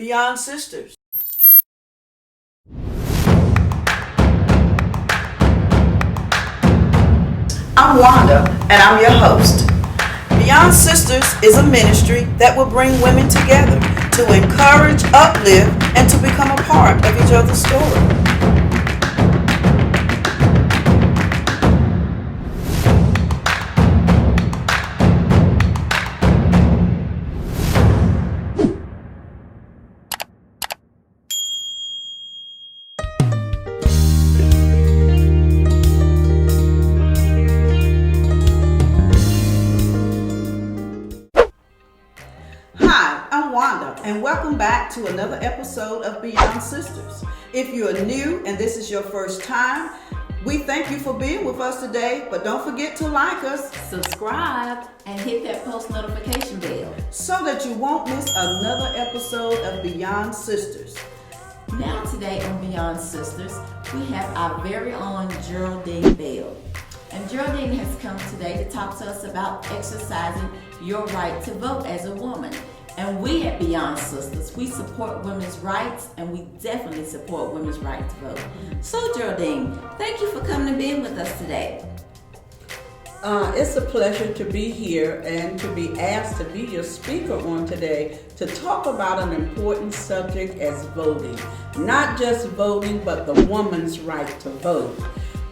Beyond Sisters. I'm Wanda, and I'm your host. Beyond Sisters is a ministry that will bring women together to encourage, uplift, and to become a part of each other's story. Hi, I'm Wanda, and welcome back to another episode of Beyond Sisters. If you're new and this is your first time, we thank you for being with us today, but don't forget to like us, subscribe, and hit that post notification bell so that you won't miss another episode of Beyond Sisters. Now today on Beyond Sisters, we have our very own Geraldine Bell. And Geraldine has come today to talk to us about exercising your right to vote as a woman. And we at Beyond Sisters, we support women's rights, and we definitely support women's right to vote. So Geraldine, thank you for coming to be with us today. It's a pleasure to be here and to be asked to be your speaker on today to talk about an important subject as voting. Not just voting, but the woman's right to vote.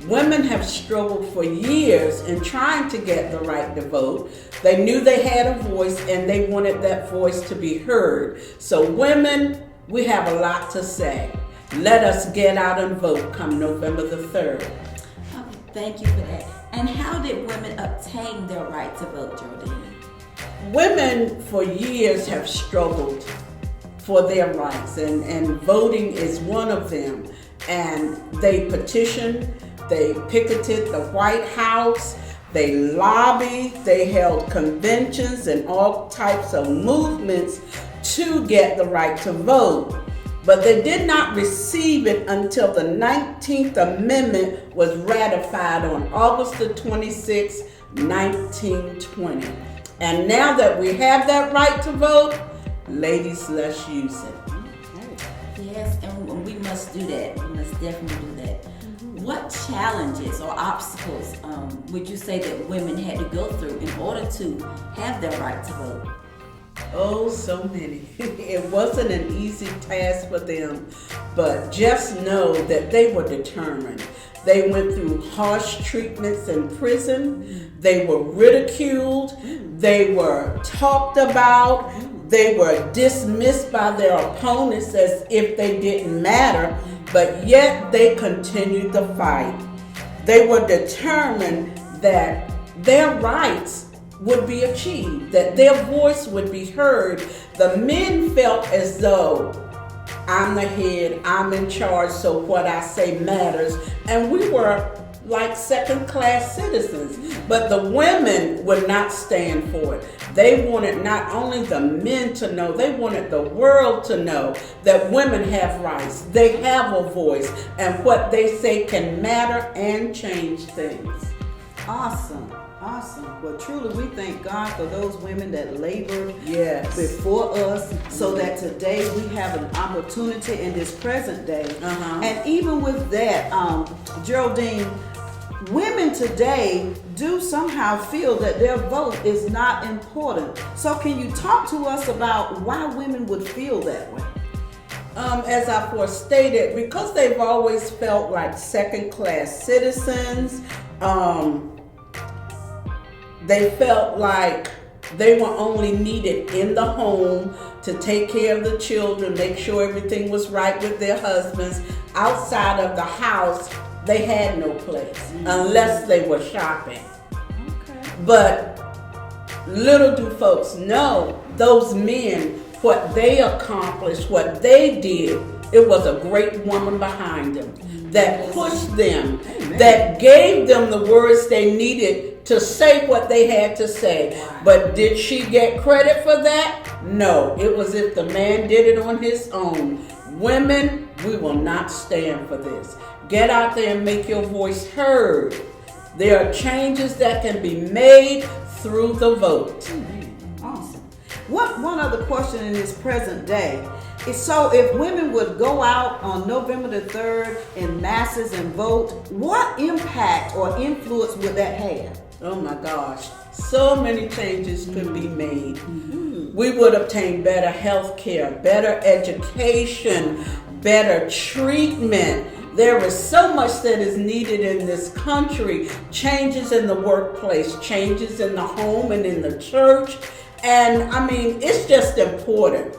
Women have struggled for years in trying to get the right to vote. They knew they had a voice and they wanted that voice to be heard. So women, we have a lot to say. Let us get out and vote come November the 3rd. Okay, thank you for that. And how did women obtain their right to vote, Geraldine? Women for years have struggled for their rights, and voting is one of them. And they petitioned, they picketed the White House, they lobbied, they held conventions and all types of movements to get the right to vote. But they did not receive it until the 19th Amendment was ratified on August the 26th, 1920. And now that we have that right to vote, ladies, let's use it. Yes, and we must do that. We must definitely do that. What challenges or obstacles would you say that women had to go through in order to have their right to vote? Oh, so many. It wasn't an easy task for them, but just know that they were determined. They went through harsh treatments in prison. They were ridiculed. They were talked about. They were dismissed by their opponents as if they didn't matter, but yet they continued the fight. They were determined that their rights would be achieved, that their voice would be heard. The men felt as though I'm the head, I'm in charge, so what I say matters. And we were like second-class citizens. But the women would not stand for it. They wanted not only the men to know, they wanted the world to know that women have rights. They have a voice, and what they say can matter and change things. Awesome. Well, truly, we thank God for those women that labored Yes. before us so that today we have an opportunity in this present day. And even with that, Geraldine, women today do somehow feel that their vote is not important. So can you talk to us about why women would feel that way? As I forestated, because they've always felt like second-class citizens, they felt like they were only needed in the home to take care of the children, make sure everything was right with their husbands. Outside of the house, they had no place unless they were shopping. Okay. But little do folks know, those men, what they accomplished, what they did, it was a great woman behind them that pushed them, that gave them the words they needed to say what they had to say. Wow. But did she get credit for that? No. It was if the man did it on his own. Women, we will not stand for this. Get out there and make your voice heard. There are changes that can be made through the vote. Awesome. One other question in this present day. So if women would go out on November the 3rd in masses and vote, what impact or influence would that have? Oh my gosh, so many changes could be made. We would obtain better health care, better education, better treatment. There is so much that is needed in this country. Changes in the workplace, changes in the home and in the church. And I mean, it's just important.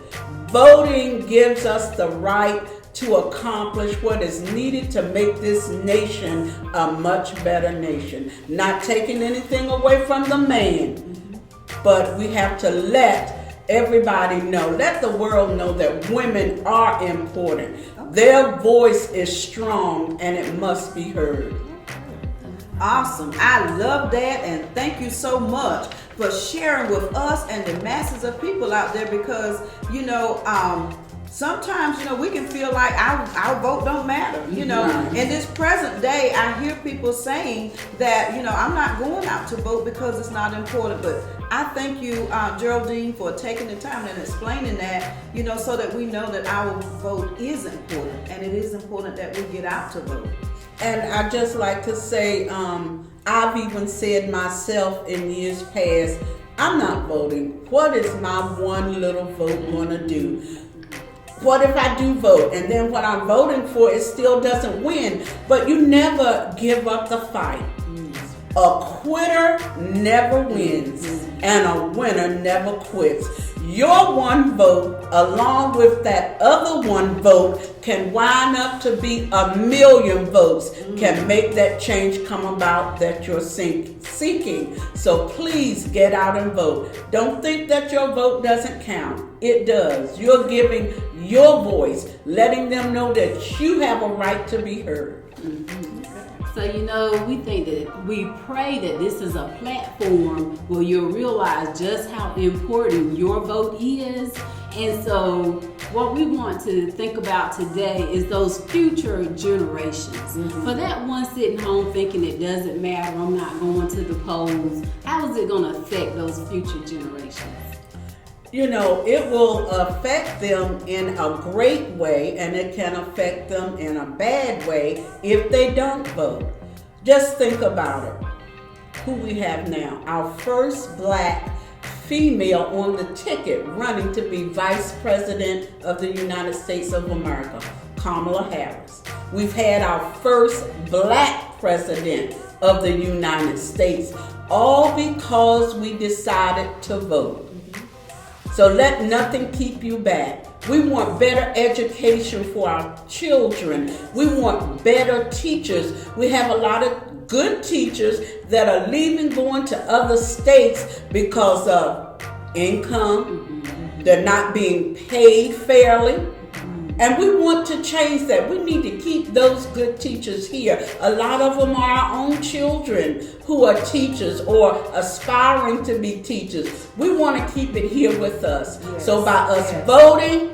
Voting gives us the right to accomplish what is needed to make this nation a much better nation. Not taking anything away from the man, but we have to let everybody know, let the world know that women are important. Their voice is strong and it must be heard. Awesome. I love that, and thank you so much for sharing with us and the masses of people out there, because sometimes we can feel like our vote don't matter. In this present day, I hear people saying that I'm not going out to vote because it's not important. But I thank you, Geraldine, for taking the time and explaining that, so that we know that our vote is important, and it is important that we get out to vote. And I just like to say, I've even said myself in years past, I'm not voting. What is my one little vote gonna do? What if I do vote and then what I'm voting for, it still doesn't win? But you never give up the fight. A quitter never wins, and a winner never quits. Your one vote, along with that other one vote, can wind up to be 1,000,000 votes, can make that change come about that you're seeking. So please get out and vote. Don't think that your vote doesn't count. It does. You're giving your voice, letting them know that you have a right to be heard. So, we pray that this is a platform where you'll realize just how important your vote is. And so what we want to think about today is those future generations. For that one sitting home thinking it doesn't matter, I'm not going to the polls, how is it going to affect those future generations? It will affect them in a great way, and it can affect them in a bad way if they don't vote. Just think about it. Who we have now, our first black female on the ticket running to be Vice President of the United States of America, Kamala Harris. We've had our first black president of the United States, all because we decided to vote. So let nothing keep you back. We want better education for our children. We want better teachers. We have a lot of good teachers that are leaving, going to other states because of income. They're not being paid fairly. And we want to change that. We need to keep those good teachers here. A lot of them are our own children who are teachers or aspiring to be teachers. We want to keep it here with us. Yes. So by us voting,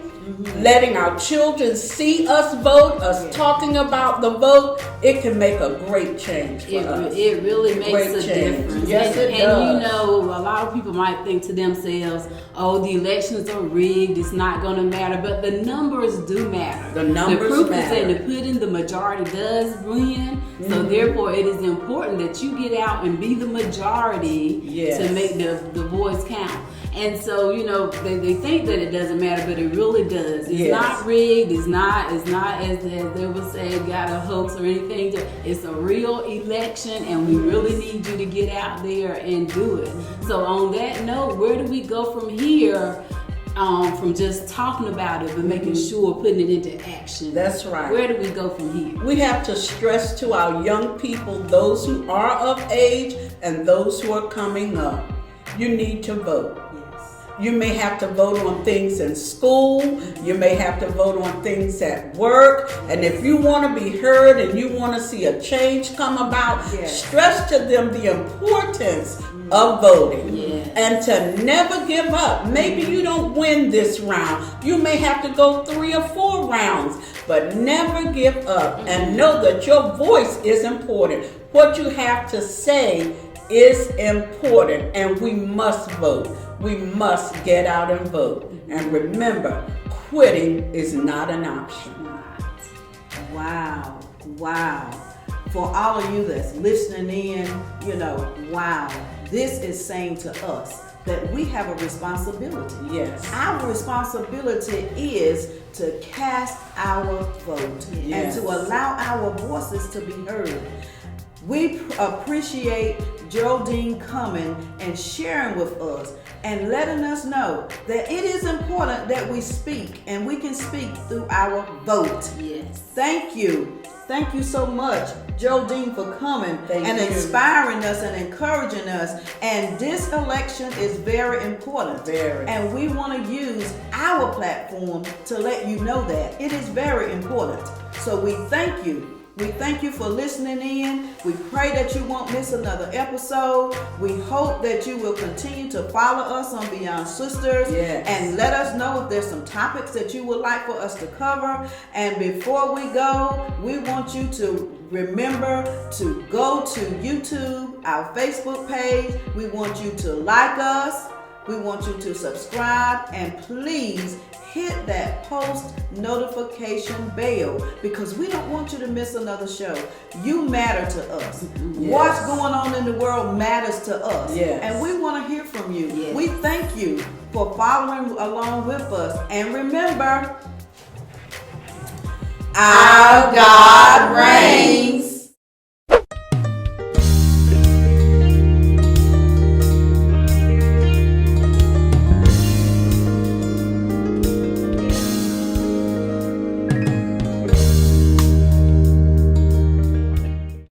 letting our children see us vote, us talking about the vote, it can make a great change for us. It really makes a difference. Yes, it does. And a lot of people might think to themselves, oh, the elections are rigged, it's not going to matter. But the numbers do matter. The numbers proof matter. is in the pudding, the majority does win. So therefore, it is important that you get out and be the majority to make the voice count. And so, they think that it doesn't matter, but it really does. It's not rigged. It's not as they would say, got a hoax or anything. It's a real election, and we really need you to get out there and do it. So on that note, where do we go from here? From just talking about it, but making sure putting it into action. That's right. Where do we go from here? We have to stress to our young people, those who are of age and those who are coming up, you need to vote. You may have to vote on things in school. You may have to vote on things at work. And if you want to be heard and you want to see a change come about, stress to them the importance of voting and to never give up. Maybe you don't win this round. You may have to go 3 or 4 rounds, but never give up and know that your voice is important. What you have to say is important, and we must vote. We must get out and vote. And remember, quitting is not an option. Wow, wow. For all of you that's listening in, wow, this is saying to us that we have a responsibility. Yes. Our responsibility is to cast our vote and to allow our voices to be heard. We appreciate Geraldine coming and sharing with us and letting us know that it is important that we speak, and we can speak through our vote. Yes. Thank you. Thank you so much, Geraldine, for coming and you. inspiring us and encouraging us. And this election is very important. Very. And we want to use our platform to let you know that it is very important. So we thank you. We thank you for listening in. We pray that you won't miss another episode. We hope that you will continue to follow us on Beyond Sisters and let us know if there's some topics that you would like for us to cover. And before we go, we want you to remember to go to YouTube, our Facebook page. We want you to like us. We want you to subscribe, and please hit that post notification bell, because we don't want you to miss another show. You matter to us. What's going on in the world matters to us. And we want to hear from you. We thank you for following along with us. And remember, our God reigns.